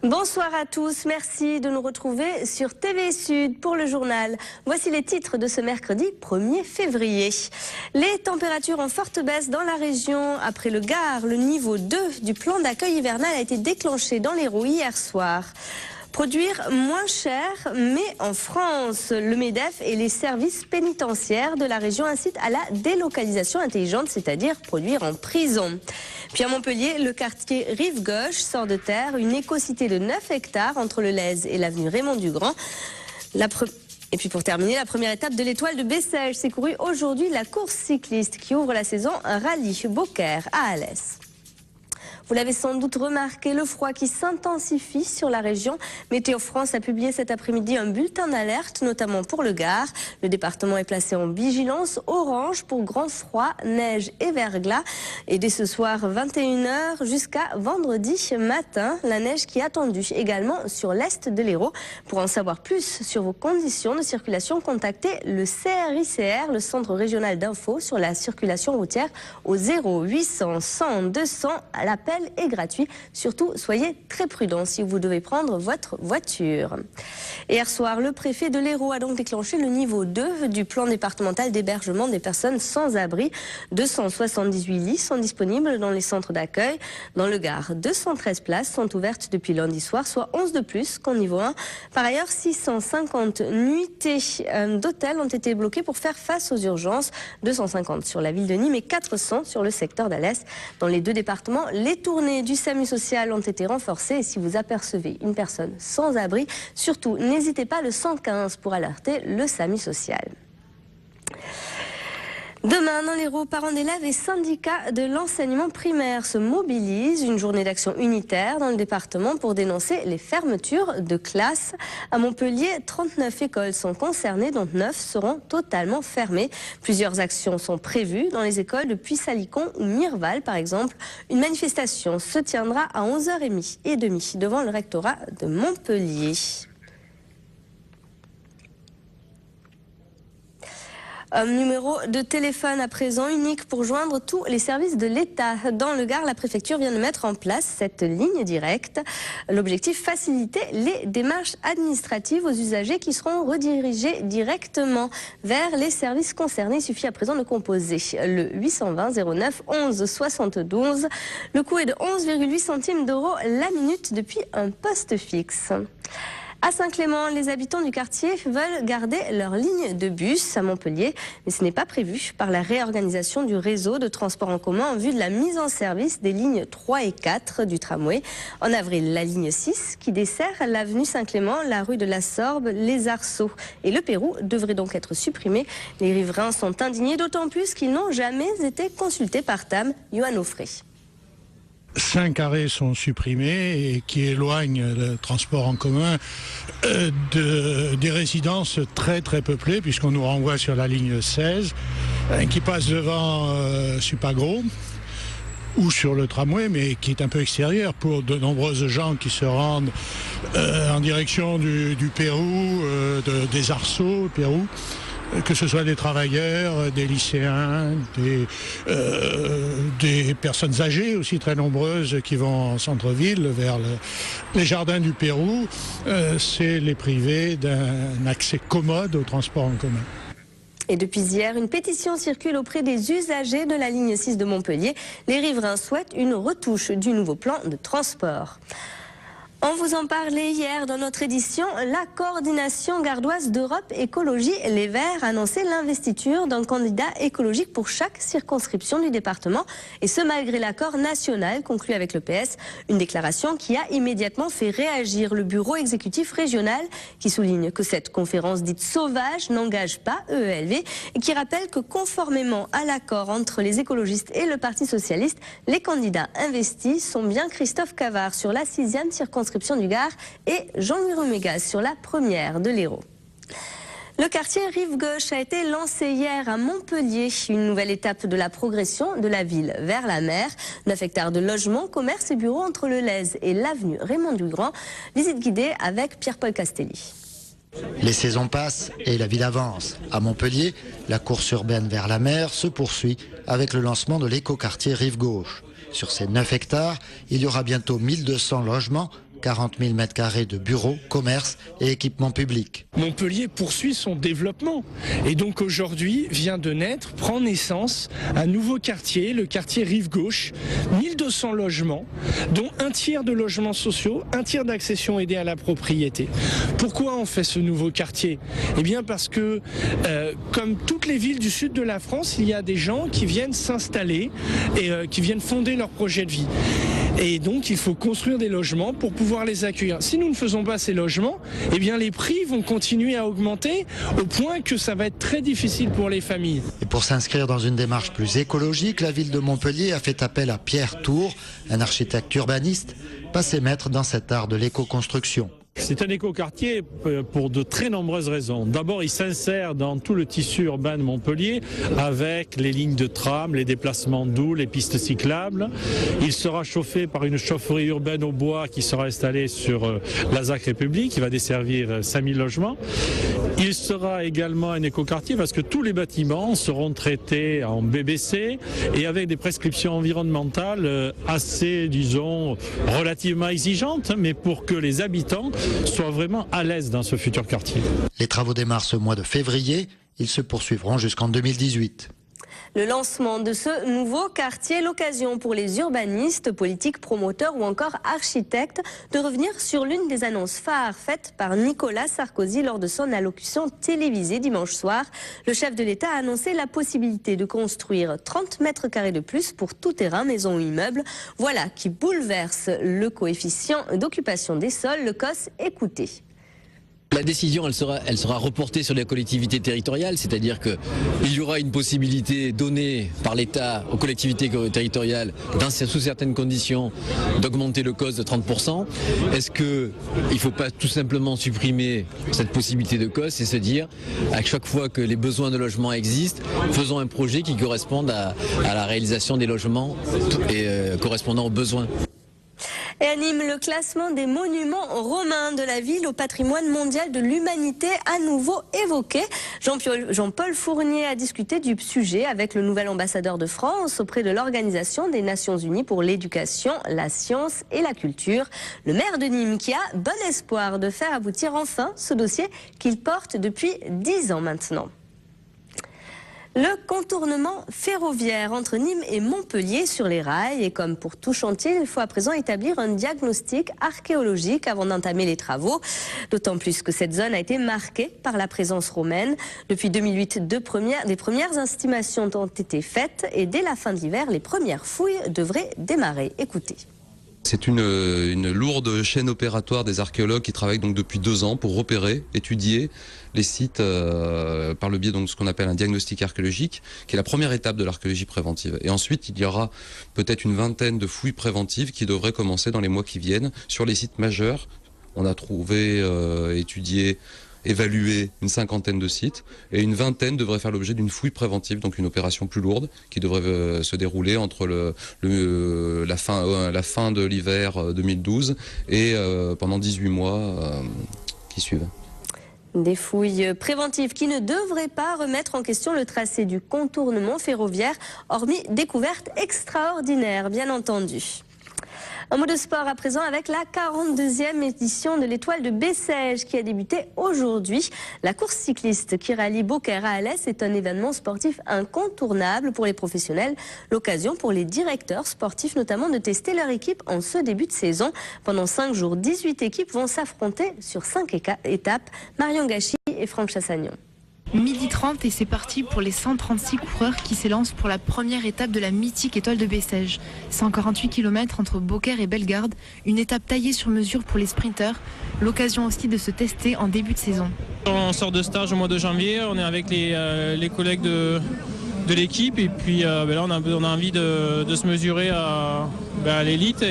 Bonsoir à tous, merci de nous retrouver sur TV Sud pour le journal. Voici les titres de ce mercredi 1er février. Les températures en forte baisse dans la région. Après le Gard, le niveau 2 du plan d'accueil hivernal a été déclenché dans l'Hérault hier soir. Produire moins cher, mais en France, le MEDEF et les services pénitentiaires de la région incitent à la délocalisation intelligente, c'est-à-dire produire en prison. Puis à Montpellier, le quartier Rive-Gauche sort de terre, une écocité de 9 hectares entre le Lez et l'avenue Raymond-Dugrand. Et puis pour terminer, la première étape de l'étoile de Bessèges s'est courue aujourd'hui, la course cycliste qui ouvre la saison Rallye Beaucaire à Alès. Vous l'avez sans doute remarqué, le froid qui s'intensifie sur la région. Météo France a publié cet après-midi un bulletin d'alerte, notamment pour le Gard. Le département est placé en vigilance orange pour grand froid, neige et verglas. Et dès ce soir, 21h jusqu'à vendredi matin, la neige qui est attendue également sur l'est de l'Hérault. Pour en savoir plus sur vos conditions de circulation, contactez le CRICR, le Centre régional d'info sur la circulation routière, au 0800 100 200 à l'appel est gratuit. Surtout, soyez très prudents si vous devez prendre votre voiture. Hier soir, le préfet de l'Hérault a donc déclenché le niveau 2 du plan départemental d'hébergement des personnes sans abri. 278 lits sont disponibles dans les centres d'accueil. Dans le Gard, 213 places sont ouvertes depuis lundi soir, soit 11 de plus qu'en niveau 1. Par ailleurs, 650 nuitées d'hôtels ont été bloquées pour faire face aux urgences. 250 sur la ville de Nîmes et 400 sur le secteur d'Alès. Dans les deux départements, les tournées du SAMU social ont été renforcées et si vous apercevez une personne sans abri, surtout n'hésitez pas le 115 pour alerter le SAMU social. Demain, dans l'Hérault, parents d'élèves et syndicats de l'enseignement primaire se mobilisent. Une journée d'action unitaire dans le département pour dénoncer les fermetures de classes. À Montpellier, 39 écoles sont concernées, dont 9 seront totalement fermées. Plusieurs actions sont prévues dans les écoles de Puy-Salicon ou Mirval, par exemple. Une manifestation se tiendra à 11h30 devant le rectorat de Montpellier. Un numéro de téléphone à présent unique pour joindre tous les services de l'État. Dans le Gard, la préfecture vient de mettre en place cette ligne directe. L'objectif, faciliter les démarches administratives aux usagers qui seront redirigés directement vers les services concernés. Il suffit à présent de composer le 820 09 11 72. Le coût est de 11,8 centimes d'euros la minute depuis un poste fixe. À Saint-Clément, les habitants du quartier veulent garder leur ligne de bus à Montpellier, mais ce n'est pas prévu par la réorganisation du réseau de transport en commun en vue de la mise en service des lignes 3 et 4 du tramway. En avril, la ligne 6 qui dessert l'avenue Saint-Clément, la rue de la Sorbe, les Arceaux et le Pérou devrait donc être supprimée. Les riverains sont indignés, d'autant plus qu'ils n'ont jamais été consultés par TAM. Johan Offray. 5 arrêts sont supprimés et qui éloignent le transport en commun des résidences très peuplées, puisqu'on nous renvoie sur la ligne 16 qui passe devant Supagro ou sur le tramway, mais qui est un peu extérieur pour de nombreuses gens qui se rendent en direction du Pérou, des Arceaux, Pérou. Que ce soit des travailleurs, des lycéens, des personnes âgées aussi très nombreuses qui vont en centre-ville vers les jardins du Pérou, c'est les priver d'un accès commode au transport en commun. Et depuis hier, une pétition circule auprès des usagers de la ligne 6 de Montpellier. Les riverains souhaitent une retouche du nouveau plan de transport. On vous en parlait hier dans notre édition. La coordination gardoise d'Europe Écologie Les Verts a annoncé l'investiture d'un candidat écologique pour chaque circonscription du département. Et ce, malgré l'accord national conclu avec le PS. Une déclaration qui a immédiatement fait réagir le bureau exécutif régional qui souligne que cette conférence dite sauvage n'engage pas EELV et qui rappelle que conformément à l'accord entre les écologistes et le Parti socialiste, les candidats investis sont bien Christophe Cavard sur la 6e circonscription du Gard et Jean-Louis Romégas sur la première de l'Hérault. Le quartier Rive-Gauche a été lancé hier à Montpellier, une nouvelle étape de la progression de la ville vers la mer. 9 hectares de logements, commerces et bureaux entre le Lez et l'avenue Raymond-Dugrand. Visite guidée avec Pierre-Paul Castelli. Les saisons passent et la ville avance. À Montpellier, la course urbaine vers la mer se poursuit avec le lancement de l'écoquartier Rive-Gauche. Sur ces 9 hectares, il y aura bientôt 1200 logements 40 000 m² de bureaux, commerces et équipements publics. Montpellier poursuit son développement et donc aujourd'hui vient de naître, prend naissance un nouveau quartier, le quartier Rive-Gauche, 1200 logements, dont un tiers de logements sociaux, un tiers d'accession aidée à la propriété. Pourquoi on fait ce nouveau quartier? Eh bien parce que, comme toutes les villes du sud de la France, il y a des gens qui viennent s'installer et qui viennent fonder leur projet de vie. Et donc il faut construire des logements pour pouvoir les accueillir. Si nous ne faisons pas ces logements, eh bien les prix vont continuer à augmenter au point que ça va être très difficile pour les familles. Et pour s'inscrire dans une démarche plus écologique, la ville de Montpellier a fait appel à Pierre Tour, un architecte urbaniste, passé maître dans cet art de l'éco-construction. C'est un écoquartier pour de très nombreuses raisons. D'abord, il s'insère dans tout le tissu urbain de Montpellier avec les lignes de tram, les déplacements doux, les pistes cyclables. Il sera chauffé par une chaufferie urbaine au bois qui sera installée sur la ZAC République, qui va desservir 5000 logements. Il sera également un écoquartier parce que tous les bâtiments seront traités en BBC et avec des prescriptions environnementales assez, disons, relativement exigeantes, mais pour que les habitants soient vraiment à l'aise dans ce futur quartier. Les travaux démarrent ce mois de février, ils se poursuivront jusqu'en 2018. Le lancement de ce nouveau quartier, l'occasion pour les urbanistes, politiques, promoteurs ou encore architectes de revenir sur l'une des annonces phares faites par Nicolas Sarkozy lors de son allocution télévisée dimanche soir. Le chef de l'État a annoncé la possibilité de construire 30 m² de plus pour tout terrain, maison ou immeuble. Voilà qui bouleverse le coefficient d'occupation des sols, le COS. Écoutez. La décision, elle sera reportée sur les collectivités territoriales, c'est-à-dire qu'il y aura une possibilité donnée par l'État aux collectivités territoriales, sous certaines conditions, d'augmenter le COS de 30%. Est-ce qu'il ne faut pas tout simplement supprimer cette possibilité de COS et se dire, à chaque fois que les besoins de logement existent, faisons un projet qui corresponde à la réalisation des logements et correspondant aux besoins. Et anime le classement des monuments romains de la ville au patrimoine mondial de l'humanité à nouveau évoqué. Jean-Paul Fournier a discuté du sujet avec le nouvel ambassadeur de France auprès de l'Organisation des Nations Unies pour l'éducation, la science et la culture. Le maire de Nîmes qui a bon espoir de faire aboutir enfin ce dossier qu'il porte depuis 10 ans maintenant. Le contournement ferroviaire entre Nîmes et Montpellier sur les rails. Et comme pour tout chantier, il faut à présent établir un diagnostic archéologique avant d'entamer les travaux. D'autant plus que cette zone a été marquée par la présence romaine. Depuis 2008, des premières estimations ont été faites et dès la fin de l'hiver, les premières fouilles devraient démarrer. Écoutez. C'est une lourde chaîne opératoire des archéologues qui travaillent donc depuis 2 ans pour repérer, étudier les sites par le biais de ce qu'on appelle un diagnostic archéologique, qui est la première étape de l'archéologie préventive. Et ensuite, il y aura peut-être une vingtaine de fouilles préventives qui devraient commencer dans les mois qui viennent sur les sites majeurs. On a trouvé, étudié, évaluer une 50aine de sites et une vingtaine devraient faire l'objet d'une fouille préventive, donc une opération plus lourde qui devrait se dérouler entre la fin de l'hiver 2012 et pendant 18 mois qui suivent. Des fouilles préventives qui ne devraient pas remettre en question le tracé du contournement ferroviaire, hormis découverte extraordinaire, bien entendu. Un mot de sport à présent avec la 42e édition de l'Étoile de Bessèges qui a débuté aujourd'hui. La course cycliste qui rallie Beaucaire à Alès est un événement sportif incontournable pour les professionnels. L'occasion pour les directeurs sportifs notamment de tester leur équipe en ce début de saison. Pendant 5 jours, 18 équipes vont s'affronter sur 5 étapes. Marion Gachy et Franck Chassagnon. 12h30 et c'est parti pour les 136 coureurs qui s'élancent pour la première étape de la mythique Étoile de Bessèges. 148 km entre Beaucaire et Bellegarde, une étape taillée sur mesure pour les sprinteurs, l'occasion aussi de se tester en début de saison. On sort de stage au mois de janvier, on est avec les collègues de l'équipe et puis là on a envie de se mesurer à l'élite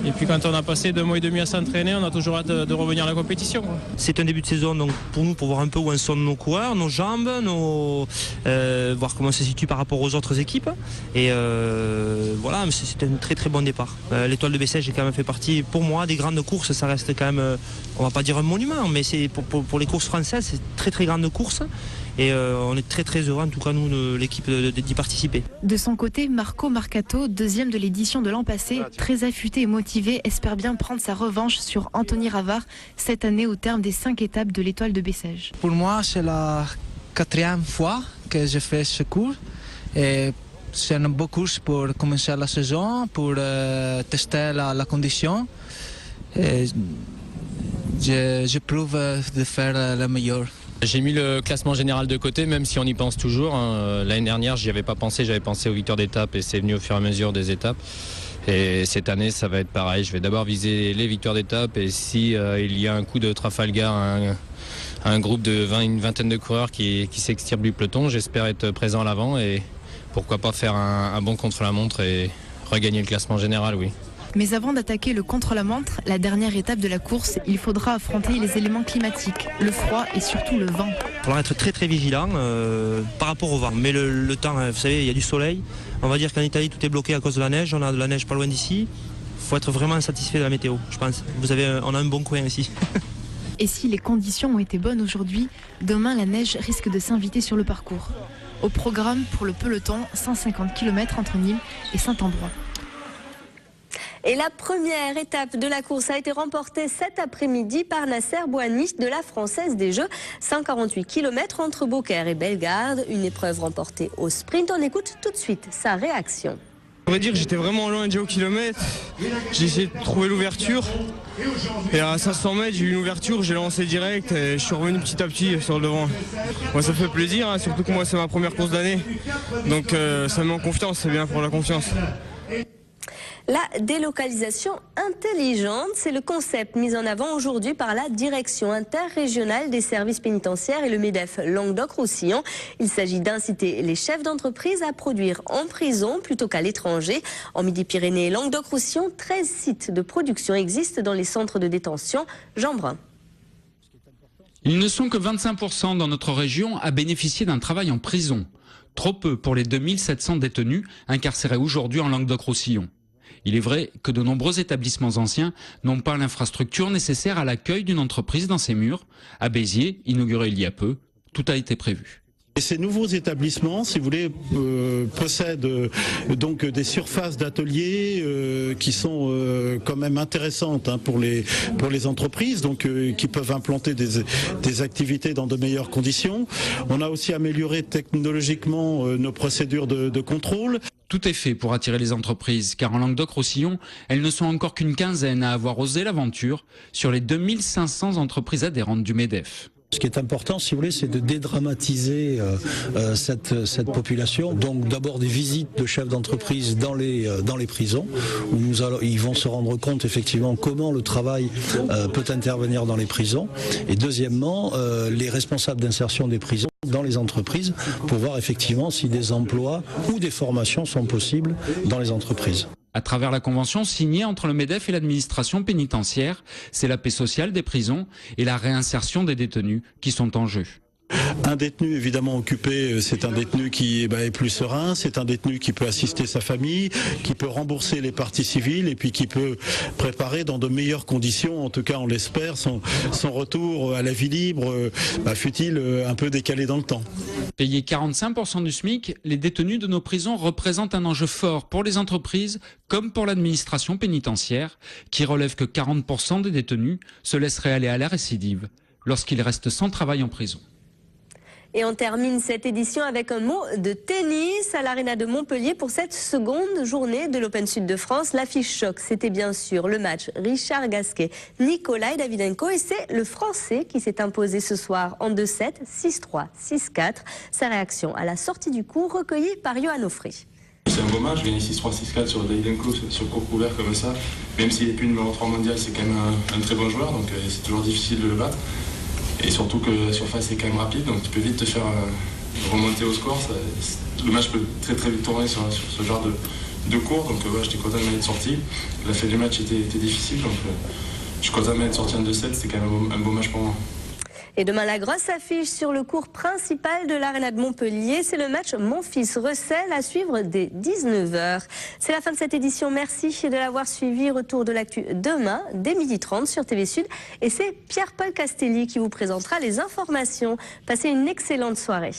et puis quand on a passé 2 mois et demi à s'entraîner, on a toujours hâte de revenir à la compétition. C'est un début de saison donc pour nous, pour voir un peu où en sont nos coureurs, nos jambes, voir comment ça se situe par rapport aux autres équipes. Et voilà, c'est un très très bon départ. L'Étoile de Bessèges, j'ai quand même fait partie, pour moi, des grandes courses. Ça reste quand même, on va pas dire un monument, mais c'est pour les courses françaises, c'est très très grande course. Et on est très très heureux, en tout cas nous, l'équipe, d'y participer. De son côté, Marco Marcato, deuxième de l'édition de l'an passé, très affûté et motivé, espère bien prendre sa revanche sur Anthony Ravard cette année au terme des 5 étapes de l'Étoile de Bessèges. Pour moi, c'est la 4e fois que je fais ce cours. Et c'est une bonne course pour commencer la saison, pour tester la condition. Et je prouve de faire le meilleur. J'ai mis le classement général de côté, même si on y pense toujours. L'année dernière, j'y avais pas pensé, j'avais pensé aux victoires d'étape et c'est venu au fur et à mesure des étapes. Et cette année, ça va être pareil. Je vais d'abord viser les victoires d'étape et si il y a un coup de Trafalgar, un groupe de une vingtaine de coureurs qui s'extirpent du peloton, j'espère être présent à l'avant et pourquoi pas faire un bon contre-la-montre et regagner le classement général, oui. Mais avant d'attaquer le contre-la-montre, la dernière étape de la course, il faudra affronter les éléments climatiques, le froid et surtout le vent. Il faudra être très très vigilant par rapport au vent. Mais le temps, vous savez, il y a du soleil. On va dire qu'en Italie, tout est bloqué à cause de la neige. On a de la neige pas loin d'ici. Il faut être vraiment satisfait de la météo, je pense. On a un bon coin ici. Et si les conditions ont été bonnes aujourd'hui, demain la neige risque de s'inviter sur le parcours. Au programme pour le peloton, 150 km entre Nîmes et Saint-Ambrois. Et la première étape de la course a été remportée cet après-midi par Nasser Bouhanni de la Française des Jeux. 148 km entre Beaucaire et Bellegarde, une épreuve remportée au sprint. On écoute tout de suite sa réaction. On va dire que j'étais vraiment loin déjà au kilomètre. J'ai essayé de trouver l'ouverture. Et à 500 mètres, j'ai eu une ouverture, j'ai lancé direct et je suis revenu petit à petit sur le devant. Moi, ça fait plaisir, hein, surtout que moi, c'est ma première course d'année. Donc ça me met en confiance, c'est bien pour la confiance. La délocalisation intelligente, c'est le concept mis en avant aujourd'hui par la Direction interrégionale des services pénitentiaires et le MEDEF Languedoc-Roussillon. Il s'agit d'inciter les chefs d'entreprise à produire en prison plutôt qu'à l'étranger. En Midi-Pyrénées et Languedoc-Roussillon, 13 sites de production existent dans les centres de détention. Jean Brun. Ils ne sont que 25% dans notre région à bénéficier d'un travail en prison. Trop peu pour les 2700 détenus incarcérés aujourd'hui en Languedoc-Roussillon. Il est vrai que de nombreux établissements anciens n'ont pas l'infrastructure nécessaire à l'accueil d'une entreprise dans ses murs. À Béziers, inauguré il y a peu, tout a été prévu. Et ces nouveaux établissements, si vous voulez, possèdent donc des surfaces d'ateliers qui sont quand même intéressantes pour les entreprises, donc qui peuvent implanter des activités dans de meilleures conditions. On a aussi amélioré technologiquement nos procédures de contrôle. Tout est fait pour attirer les entreprises, car en Languedoc-Roussillon, elles ne sont encore qu'une quinzaine à avoir osé l'aventure sur les 2500 entreprises adhérentes du MEDEF. Ce qui est important, si vous voulez, c'est de dédramatiser cette population. Donc d'abord des visites de chefs d'entreprise dans les prisons, où ils vont se rendre compte effectivement comment le travail peut intervenir dans les prisons. Et deuxièmement, les responsables d'insertion des prisons dans les entreprises pour voir effectivement si des emplois ou des formations sont possibles dans les entreprises. À travers la convention signée entre le MEDEF et l'administration pénitentiaire, c'est la paix sociale des prisons et la réinsertion des détenus qui sont en jeu. Un détenu évidemment occupé, c'est un détenu qui est plus serein, c'est un détenu qui peut assister sa famille, qui peut rembourser les parties civiles et puis qui peut préparer dans de meilleures conditions, en tout cas on l'espère, son retour à la vie libre, fut-il un peu décalé dans le temps. Payés 45% du SMIC, les détenus de nos prisons représentent un enjeu fort pour les entreprises comme pour l'administration pénitentiaire, qui relève que 40% des détenus se laisseraient aller à la récidive lorsqu'ils restent sans travail en prison. Et on termine cette édition avec un mot de tennis à l'Arena de Montpellier pour cette seconde journée de l'Open Sud de France. L'affiche choc, c'était bien sûr le match Richard Gasquet, Nikolai Davydenko et c'est le Français qui s'est imposé ce soir en 2-7, 6-3, 6-4. Sa réaction à la sortie du cours recueillie par Johan Offry. C'est un beau match, gagner 6-3, 6-4 sur Davydenko, sur court couvert comme ça. Même s'il n'est plus numéro 3 mondial, c'est quand même un très bon joueur, donc c'est toujours difficile de le battre. Et surtout que la surface est quand même rapide, donc tu peux vite te faire remonter au score. Le match peut très très vite tourner sur ce genre de cours, donc j'étais content de m'être sorti. La fin du match était difficile, donc je suis content de m'être sorti en 2-7, c'était quand même un beau match pour moi. Et demain, la grosse affiche sur le cours principal de l'Arena de Montpellier, c'est le match Montfils-Recel à suivre dès 19h. C'est la fin de cette édition. Merci de l'avoir suivi. Retour de l'actu demain, dès 12h30 sur TV Sud. Et c'est Pierre-Paul Castelli qui vous présentera les informations. Passez une excellente soirée.